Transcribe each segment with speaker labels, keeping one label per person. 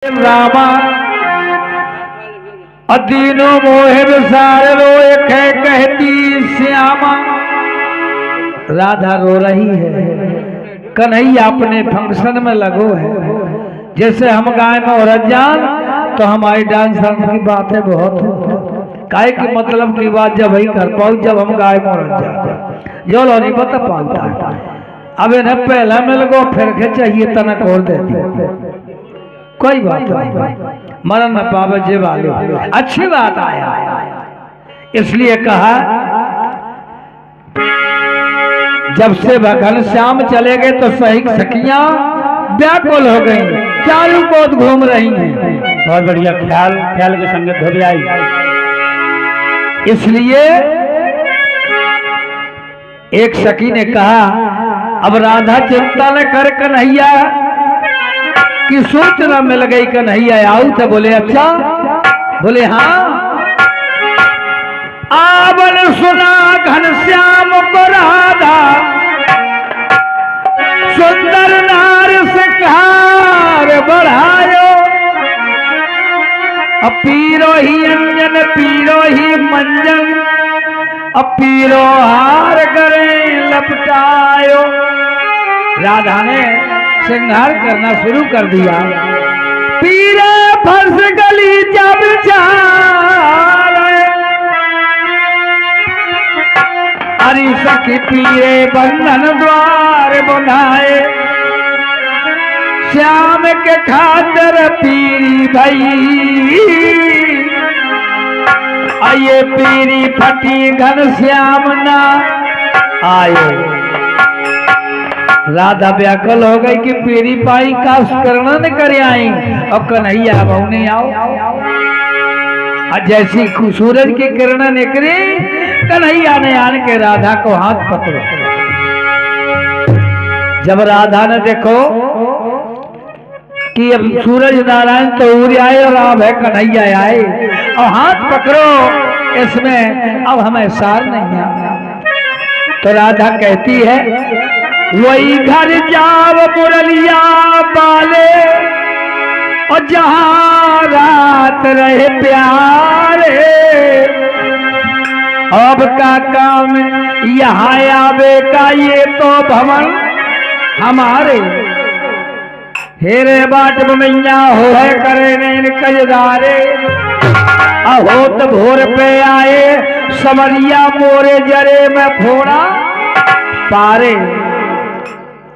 Speaker 1: रामा अदीनो मोहे विसार रोए कहती श्यामा। राधा रो रही है, कन्हैया अपने फंक्शन में लगो है। जैसे हम गाय में औरत जान तो हमारी डांस की बातें बहुत हो काय की मतलब की बात जब वही कर पाओ जब हम गाय में औरत जाते जो लो नहीं पता पालता है। अब इन्हें पहला मिल गो फिर के चाहिए तनक और देती कोई बात नहीं, मरण न पावे जे वाले अच्छी बात आया। इसलिए कहा जब से भगवान श्याम चले गए तो सही सखियां व्याकुल हो गई, चारों कोत घूम रही हैं।
Speaker 2: बहुत बढ़िया ख्याल ख्याल के संगत धोरी आई।
Speaker 1: इसलिए एक सखी ने कहा अब राधा चिंता न कर कन्हैया की सूचना मिल गई कन्हैया आओ थे। बोले अच्छा, बोले हाँ। आवन सुना घनश्याम को राधा सुंदर नार से कार बढ़ायो। पीरो ही अंजन पीरो ही मंजन पीरो हार करे लपटायो। राधा ने श्रृंगार करना शुरू कर दिया। पीरे फंस गली जब चार हरी सखी पीरे बंधन द्वार बनाए। श्याम के खातिर पीरी भई आये पीरी फटी घन श्याम ना आए। राधा व्याकुल हो गई कि पीरी पाई का करण न कर आई और कन्हैया बहु नहीं आओ। जैसी सूरज की किरण निकली कन्हैया ने आन के राधा को हाथ पकड़ो। जब राधा ने देखो कि अब सूरज नारायण तो सूर्य आए और अब है कन्हैया आए और हाथ पकड़ो इसमें अब हमें सार नहीं आया। तो राधा कहती है वही घर जाव मुरलिया पाले और जहां रात रहे प्यारे। अब का काम यहाँ आवे का ये तो भवन हमारे। हेरे बाट मैया हो है करे नैन कजदारे। अहोत भोर पे आए समरिया मोरे जरे में फोड़ा पारे।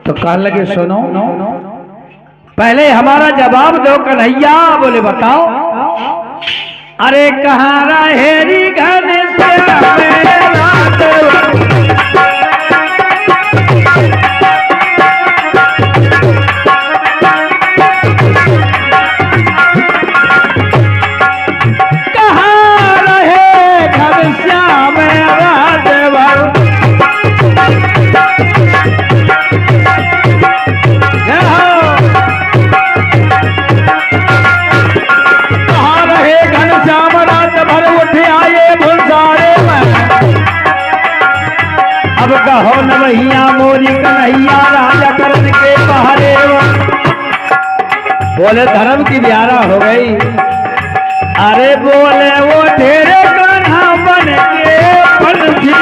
Speaker 1: तो कह लगे सुनो पहले हमारा जवाब दो कन्हैया। बोले बताओ। अरे कहाँ रहेरी घन हो नवैया मोरी कन्हैया राजा करण के पहाड़े। बोले धर्म की ब्यारा हो गई। अरे बोले वो ढेरे कान्हा बन के पंछी।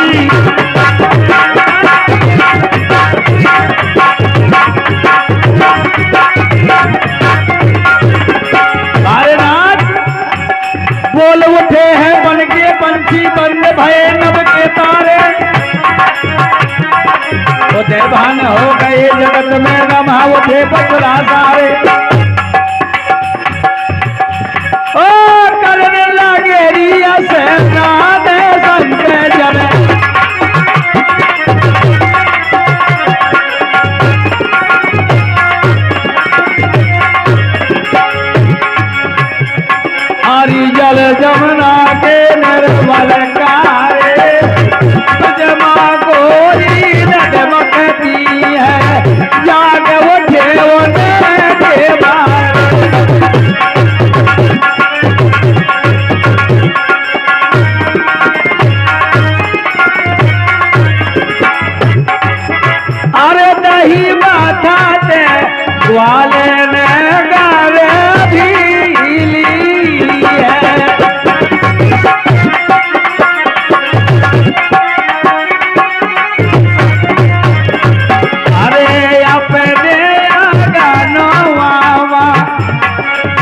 Speaker 1: अरे नाथ बोल उठे हैं बन के पंछी बंद भये नभ के तारे। देवान हो गए जगत में रमा उठे पचरा सारे। ओ करने लगे रिया से नादे संते जने। आरी जल जमुना के निर्मल कारे जमा गोरी जाग उठे अरे दही माथा ते ग्वाले ने गावे भी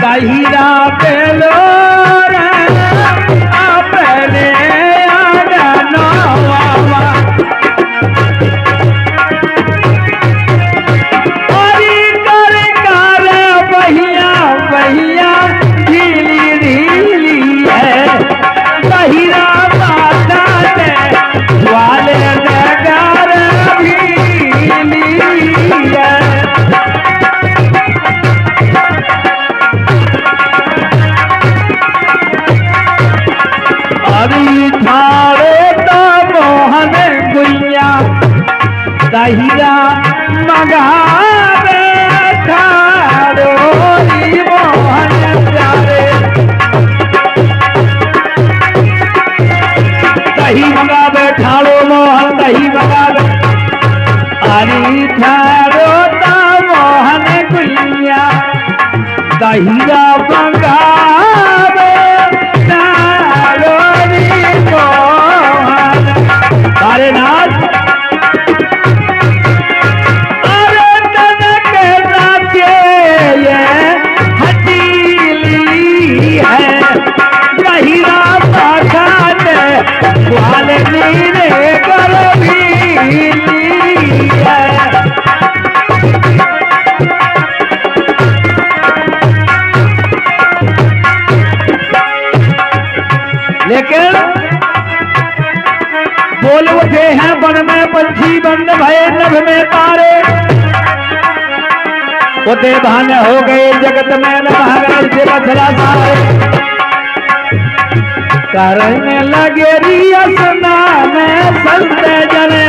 Speaker 1: दहीरा बेलो रे अपने आंगनवा हरी कर कर बहिया बहिया ढीली ढीली है दहीरा माता ने वाले नगर भीली है अभी ठाड़े तो मोहन गुइया दहीरा मगावे ठाड़ो मोहन प्यारे दही मंगावे ठाड़ो मोहन दही मंगावे अरे ठाड़ो तो मोहन गुइया दहीरा मंगावे अरे नाथ अरे कनक नाचे ये हटीली है दहीरा पाखंड ग्वाल नीरे कर भीली है लेकिन बोल उठे हैं वन में पंछी बंद भये नभ में तारे उते भान हो गए जगत में न भागल से बछड़ा सारे करने लगे रियसना में संत जने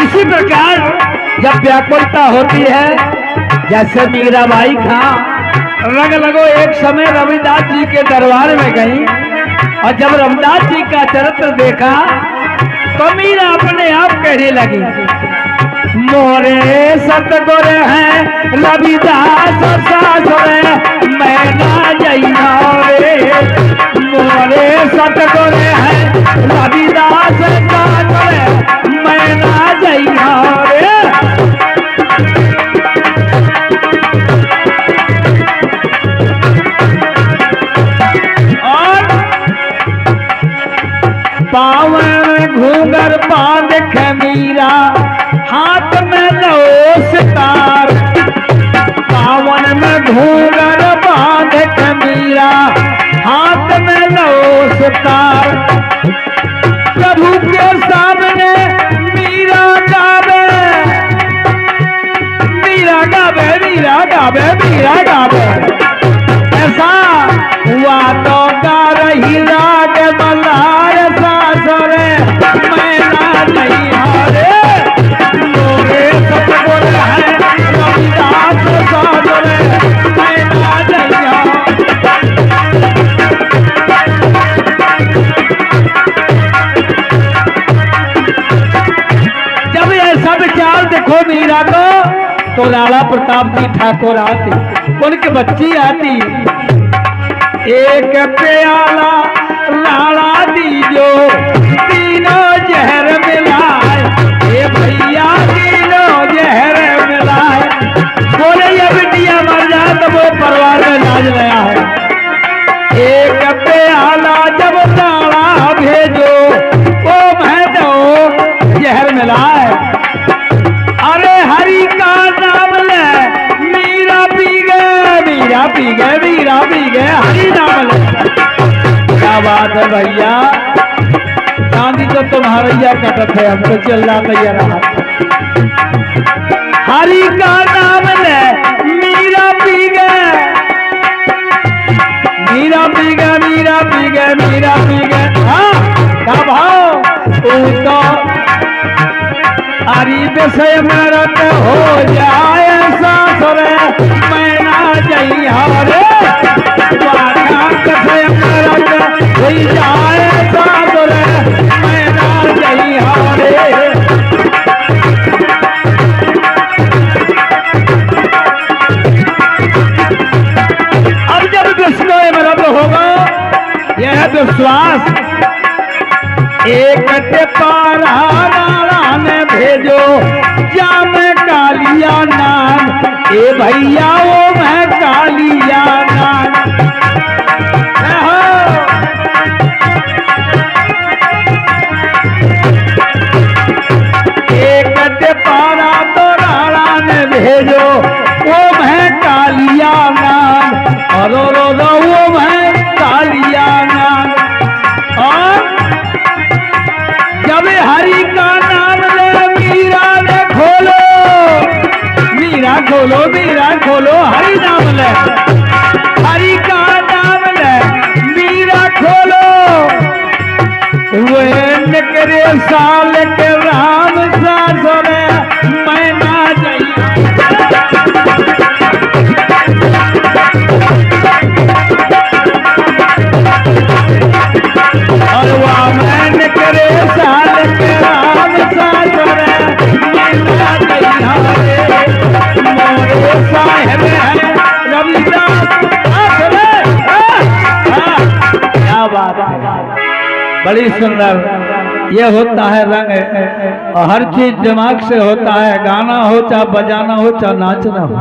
Speaker 1: इसी प्रकार जब व्याकुलता होती है जैसे मीराबाई खां रंग लगो एक समय रविदास जी के दरबार में गई और जब रविदास जी का चरित्र देखा तो मीरा अपने आप कहने लगी मोरे सतगुर हैं रविदास सासुर मैं ना जइया रे मोरे सतगुर हैं रविदास सासुर मैं ना जइया रे पावन घूंगर बांध खमीरा हाथ में लो सितार पावन में घूंगर बांध खमीरा हाथ में लो सितार प्रभु के सामने मीरा गावे मीरा गावे मीरा गावे मीरा गावे ऐसा हुआ तो गा रही राग मल्हार सासुरे मैं ना जइया रे मोरे सतगुर है रविदास सासुरे मैं ना जइया जब ये सब ख्याल देखो मीरा को तो लाला प्रताप जी ठाकुर आते उनकी बच्ची आती एक प्याला लाला दीजो तीनों जहर मिलाए ये भैया तीनों जहर मिलाए बोले ये बिटिया मर जाए तो वो परिवार में लाज नया है एक प्याला जब लाला भेजो वो मैं दो जहर मिलाए अरे हरि का नाम ले मीरा पी गए मीरा पी गए मीरा पी गए हरि नाम ले क्या बात है भैया चांदी तो तुम्हारा कटत है हमको चलना तैयार रहा हरि का नाम ले मीरा पी गए मीरा पी गए मीरा पी गए मीरा पी गए हाँ क्या भाव तू तो हरि विषय मरत हो जाए सासुर मैं ना जइया रे विषय मरत हो जाए सासुर मैं ना जइया रे अब जब विषय मरत होगा यह विश्वास एक पारा कन्हैया ओम है कालिया नाम। एक पारा तो राणा ने भेजो ओम है कालिया नाम, रो ओम है कालिया नाम। और जब हरि का नाम ले मीरा ने खोलो, मीरा खोलो, मीरा खोलो, हरि नाम ले, हरि का नाम ले मीरा खोलो। वे निकरे साल के राम सासरे मैं ना जाइए। और वह मैं निकरे साल के राम सासरे मैं ना जाइए। मोरे साहेब है रविदास आसरे। क्या बात है, बड़ी सुंदर। ये होता है रंग, और हर चीज दिमाग से होता है। गाना हो चाहे बजाना हो चाहे नाचना हो।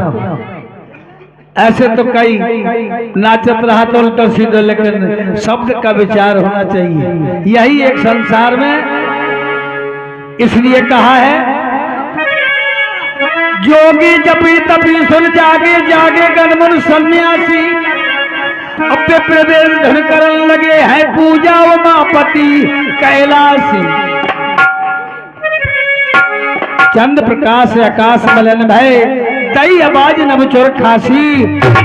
Speaker 1: ऐसे तो कई नाचत रहा तो उल्टा सीधा, लेकिन शब्द का विचार होना चाहिए। यही एक संसार में इसलिए कहा है, जोगी जपी तपी सुन जागे, जागे गणमुन सन्यासी। अपने प्रवेश धन करन लगे हैं पूजा उमापति कैलासी। चंद प्रकाश आकाश मलन भय, तई आवाज नभ चोर खासी।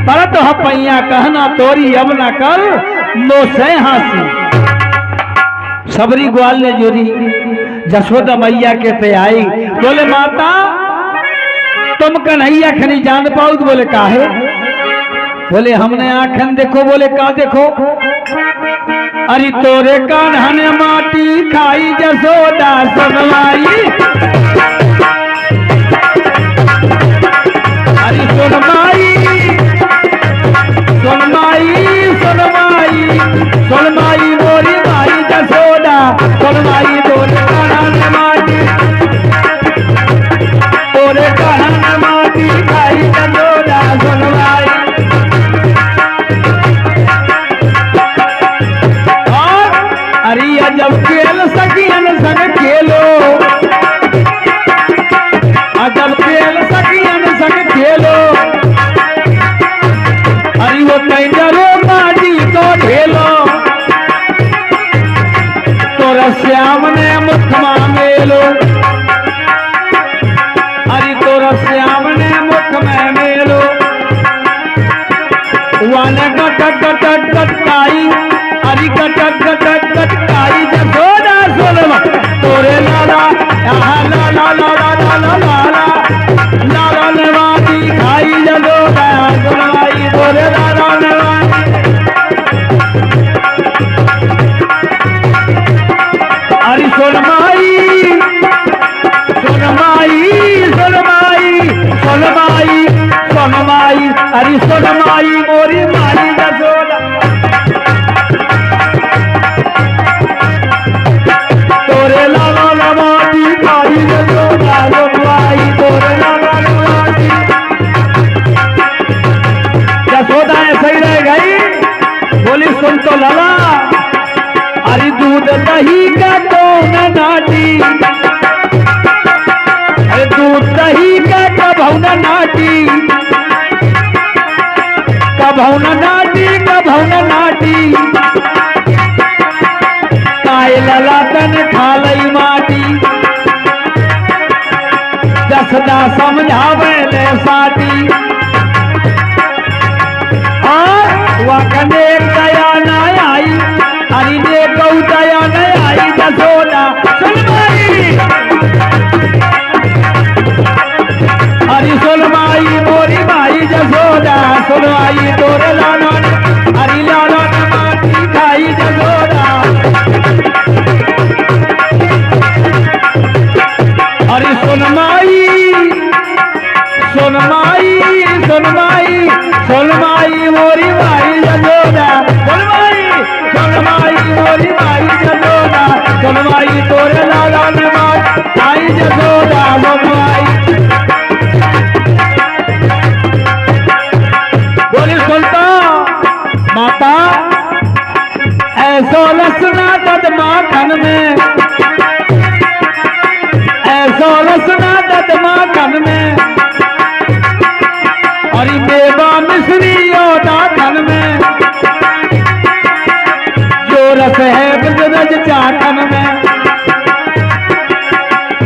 Speaker 1: परत हपैया कहना तोरी अब न कर मोसे हासी। सबरी ग्वाल ने जोरी जसोदा मैया के पे आई, बोले माता तुम कन्हैया खनी जान पाओ? तो बोले काहे? बोले हमने आंखन देखो। बोले का देखो? अरे तोरे कान्हा ने माटी खाई जसोदा सुनवाई। अरे सुनमाई सुनमाई सुनमाई सुनमाई मोरी माई जसोदा सुनमाई। तोरे कान्हा ने माटी, तोरे कान्हा ने माटी खाई जसोदा सुनवाई। जब खेल सकियन संग खेलो, जब खेल सकियन संग खेलो। अरे वो कैंडरो माटी तो ढेलो, तोरा श्याम ने मुख मेलो। अरे तोरा श्याम ने मुख में मेलो। वाने गटक गटक गटकाई, अरे गटक गटक गटकाई जसोदा सुनवा। तोरे लाला यहाँ लाला लाला लाला लाला लाला नवाजी खाई जसोदा सुनवाई। तोरे लाला नवाजी। अरे सुनमाई सुनमाई सुनमाई सुनमाई सुनमाई। अरे सुनमाई मोरी माई जसोदा। तोरे लाला नवाजी खाई जसोदा सुनवाई। तोरे लाला नवाजी। जसोदा ऐसे ही रह गई। बोली सुन तो लाला, अरे दूध दही का कौन नाटी, अरे दूध दही का कभौ न नाटी, कभौ न नाटी, कभौ न नाटी। काय ललाटन खालई माटी, जसदा समझावे ले साटी। वाकने दया न आई, अरे ने गौ दया न आई जसोदा सुनवाई। अरे सुनवाई मोरी माई जसोदा सुनवाई। तोरे लाला अरे लाला माटी खाई जसोदा। अरे सुनमाई सुनमाई रस है ब्रज चाखन में,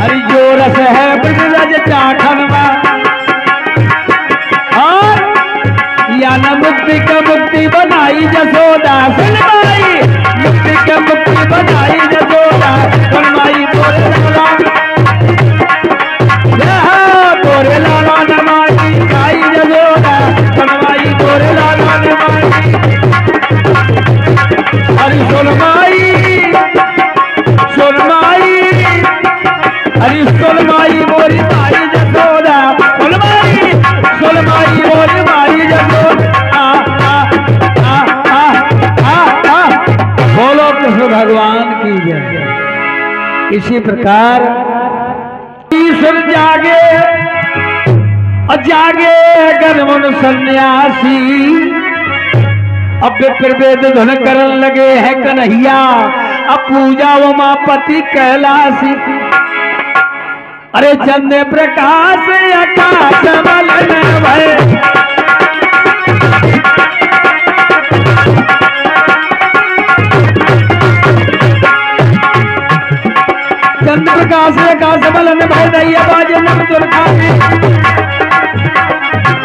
Speaker 1: अरे जो रस है ब्रज चाखन में, और या न मुक्ति का मुक्ति बनाई जसोदा सुनवाई, मुक्ति का मुक्ति बनाई जसोदा सुनवाई बोले लाला, बोले लाला नमाई आई जसोदा सुनवाई बोले लाला नमाई, अरे सुनवाई सुनवाई, अरे सुनवाई बोली माई जसोदा सुनवाई, सुनवाई बोली माई जसोदा बोलो कृष्ण भगवान की जय। इसी प्रकार ईश्वर जागे और जागे गर्मन सन्यासी, अब प्रवेद धन करन लगे है कन्हैया, अब पूजा उमापति कैलासी, अरे चंद्र प्रकाश आकाश मलन भय, चंद्र प्रकाश आकाश मलन भय, दैया बाजे मन चुरखाने,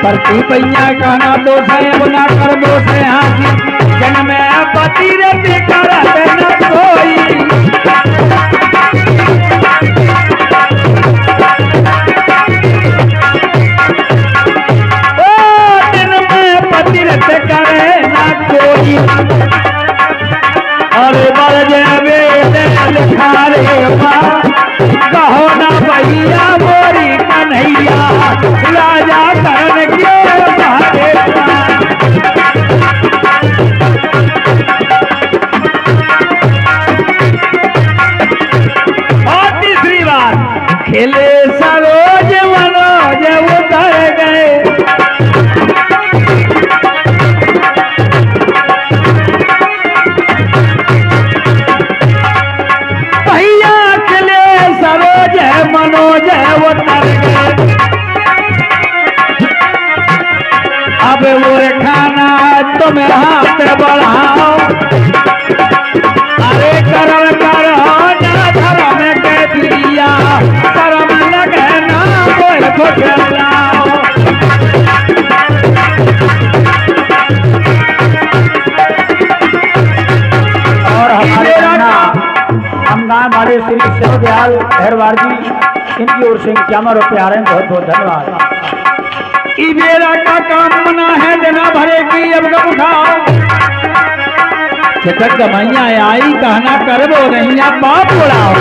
Speaker 1: परती पैया कहना दोष है बना कर दोष है हाथी, जन्म पति रे कर न कोई, करे ना कोई, अरे बल जय लिखा रे कहो ना भैया मोरी कन्हैया, राजा करण के भारे, और तीसरी बात खेले सरोज मनोज उतर गए, मनोज उतर गए, अब वो खाना तुम हाथ बढ़ाओ, अरे करम करो ना धर्म के दिया, शर्म लगे ना बोल को चलाओ,
Speaker 2: और हमारे हम गांव वाले श्री शिवदयाल भैरवार जी, इनकी ओर से इक्यावन रुपये आ रहे हैं, बहुत बहुत धन्यवाद।
Speaker 1: इबेरा का काम बना है जना भरे की अब कब उठाओ, चटक गमैया आई कहना करबो नहीं आप बाप उड़ाओ,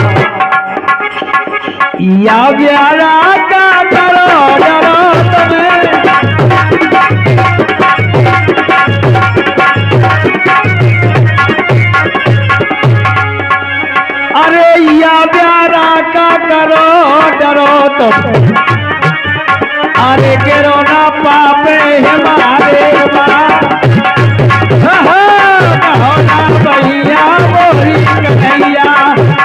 Speaker 1: या ब्यारा का करो डरो तुम्हें, अरे या ब्यारा का करो डरो तुम, अरे गिरो ना पापे हमारे कहो ना भैया मोरी कन्हैया,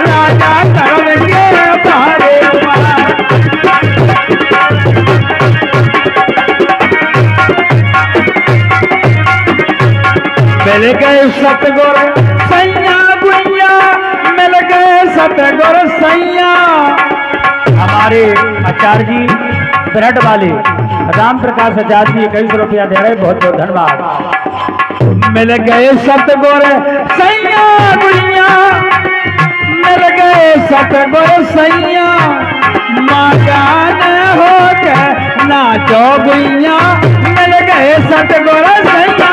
Speaker 1: राजा करण के भारे, मिल गए सतगुर सैया गुइया, मिल गए सतगुर सैया,
Speaker 2: हमारे आचार्य जी ब्रड वाले राम प्रकाश आचार्य जी 21 रुपया दे रहे, बहुत बहुत धन्यवाद।
Speaker 1: मिल गए सतगुर सैया गुइया, मिल गए सतगुर सैया, मकान हो गए नाचो गुइया, मिल गए सतगुर सैया,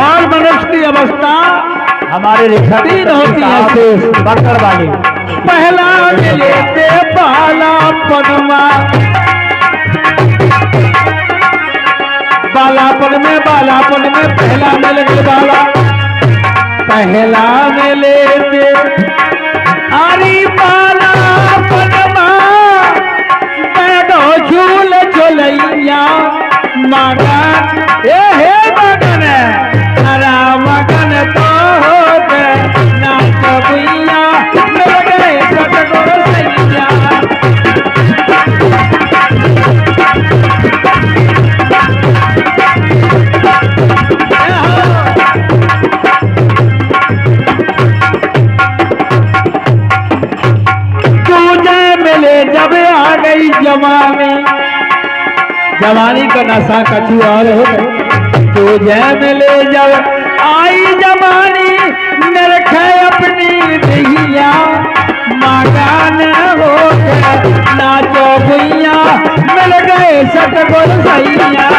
Speaker 1: और मनुष्य की अवस्था
Speaker 2: हमारे लेखक
Speaker 1: तीन होती है,
Speaker 2: बक्कर वाले,
Speaker 1: पहला लेते बाला पनमा, बालापन में पहला मिल गया बाला, पहला में लेते अरे बालापनमा, बैठो झूल झुलैया मगन हे मगन, हरा मगन तो हो गए ना गई जवानी, जवानी का नशा कछु और हो गई। तो जय मिले जब आई जवानी नरखे अपनी दहिया, मकान हो गया नाचो भैया, मिल गए सतगुर सैया।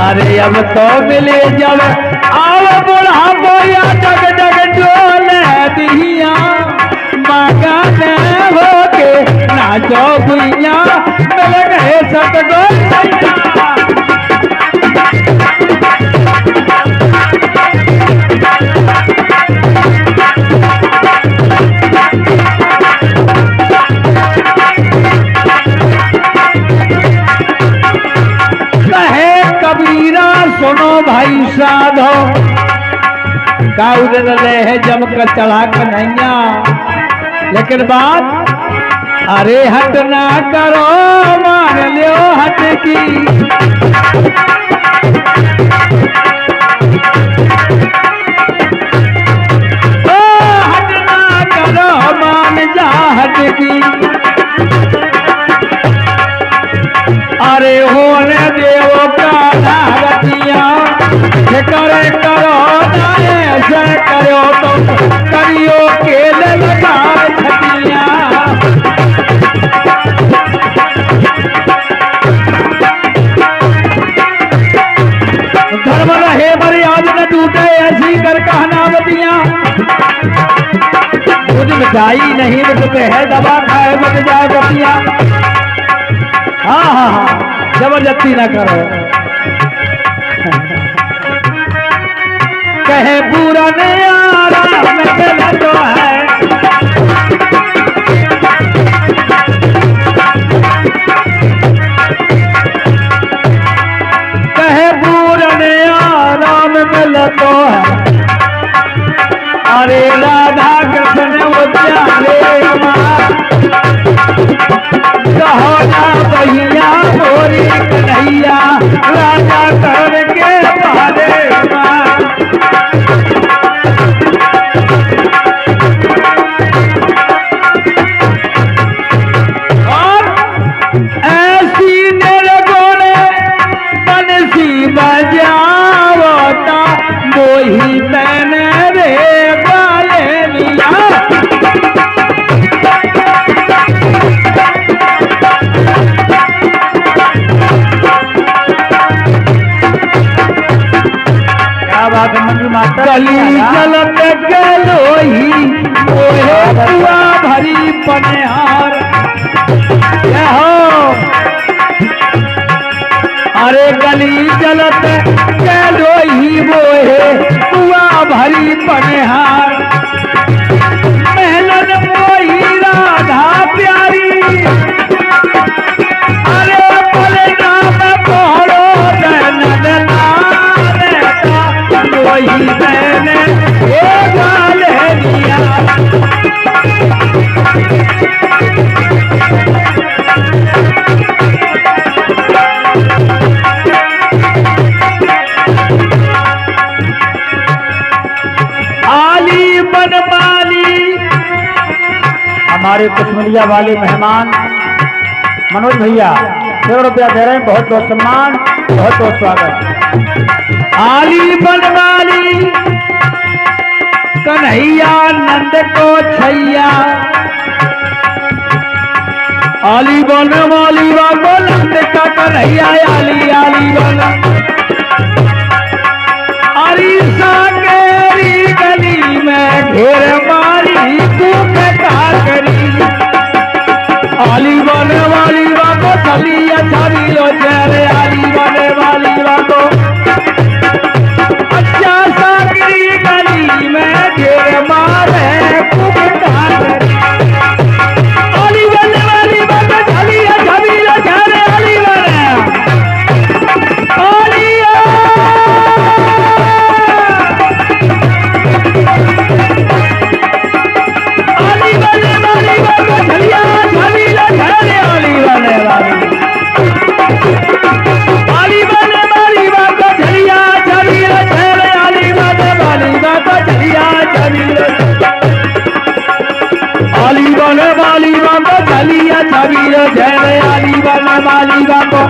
Speaker 1: अरे अब तो मिले जब आओ बुढ़ापो या जग जग डोले दिया, मकान हो के नाचो भैया, मिल गए सतगुर सैया। सुनो भाई साधो गाउर ले है जम कर चढ़ा कन्हैया, लेकिन बात अरे हट ना करो मान लियो हट की। ओ हट ना करो मान जा हट की। अरे होने देवो का नागतिया, करे करो नाए ऐसे करो तो करियो केले लगा छतिया। धर्म रहे मर्याद न टूटे ऐसी कर कहनावतियां, खुद मिठाई नहीं मिलते है दबा खाए बन जाए बतिया। हाँ हाँ हाँ जबरदस्ती ना करो। कहे पूरा नहीं आ रहा मैं तो है, कहे पूरा नहीं आ रहा मैं तो है। अरे राधा कृष्ण उद्याने कहो ना भैया मोरी कन्हैया, राजा करके पारे और ऐसी निर्गुण बंसी बजावता, मोही मैंने रे गाले लिया। गली चलत गलोही ओहे पुआ भरी पनिहार। अरे गली चलत गलोही ओहे पुआ भरी पनिहार। मेहनत मोही राधा प्यारी, अरे बोले नाम पढ़ो वही मैंने गाले लिया। आली बनमाली हमारे कुशमलिया वाले मेहमान मनोज भैया 100 रुपया दे रहे हैं, बहुत बहुत सम्मान, बहुत बहुत स्वागत। आली बनमाली कन्हैया नंद को छैया, आली बनमाली वागो नंद का कन्हैया, आली आली बन अरीसा केरी गली में घेर मारी तूक का करी। आली बनमाली वागो चलिया छाली लो चेहरे, आली बनमाली वागो अच्छा सागरी गली में घेर मारे आली बनने वाली बात छलिया छबीला छारे आली बने आली छबीर आली बन माली बाबा चलिया छबीर जय आली बन माली बाबा